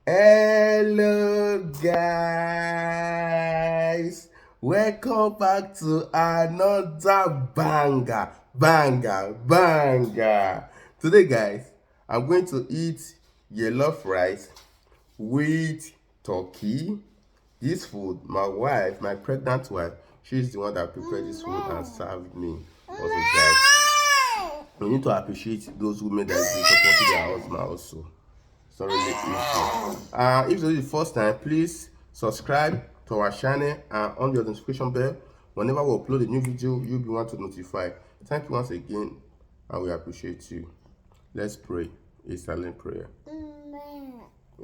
Hello, guys. Welcome back to another banger. Today, guys, I'm going to eat yellow rice with turkey. This food, my wife, my pregnant wife, she's the one that prepared this food and served me. Also, guys, we need to appreciate those women that have been supporting their husband also. It's not really easy. If this is the first time, please subscribe to our channel and on the notification bell. Whenever we upload a new video, you'll be one to notify. Thank you once again, and we appreciate you. Let's pray a silent prayer.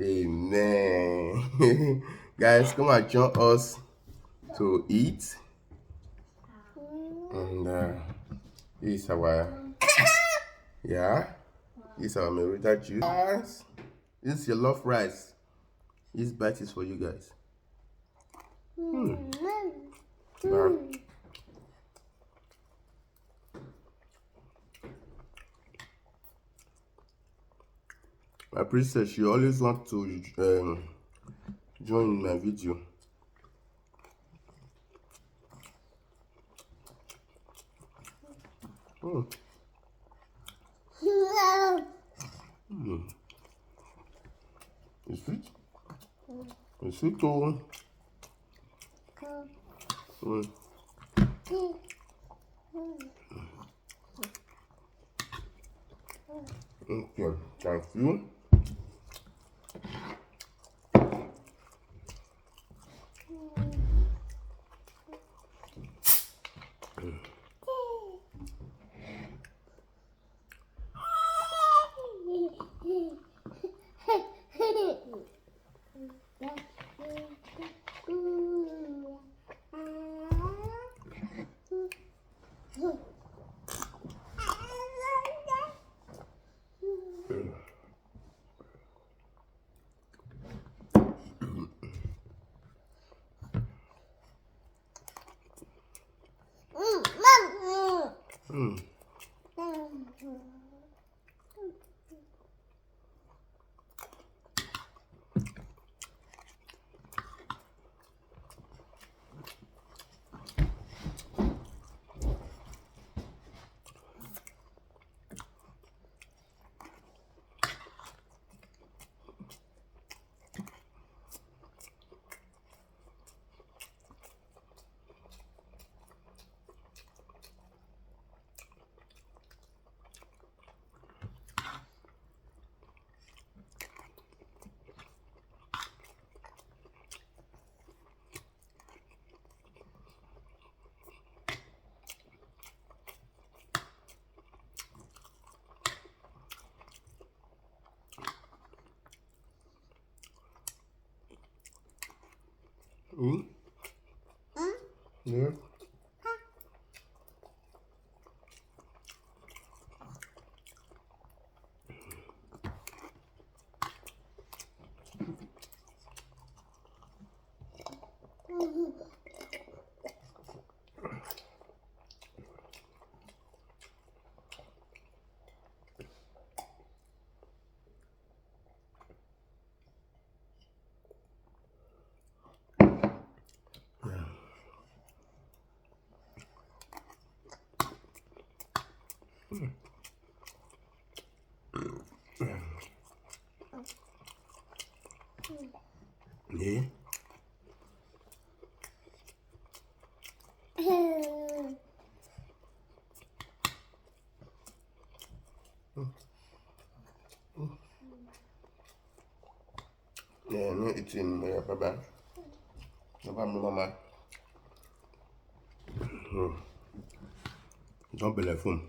Amen. Guys, come and join us to eat. And this is our this is our Merida juice. This is your love rice. This bite is for you guys. My princess, she always want to join my video. It's sweet. It's sweet too. Okay, thank you. Yeah. Yeah. Yeah, no eating. Yeah, bye bye. Bye bye, mama. Don't be like phone.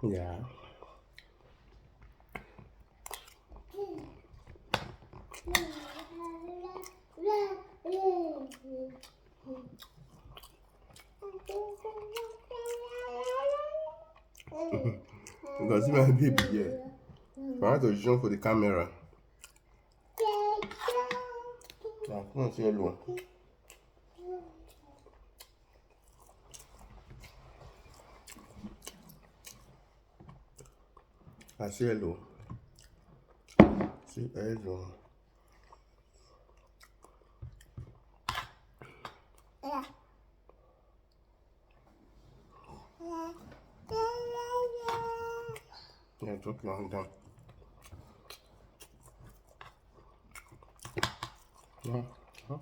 Yeah. Because see my baby here. I want to jump for the camera. Now, come on, say hello. I say hello. Say hello. Yeah, drop your hand down. Yeah. Huh?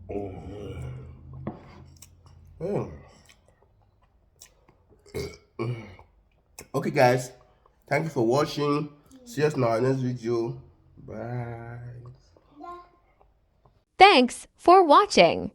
Mm. Okay, guys. Thank you for watching. See us in our next video. Bye. Thanks for watching.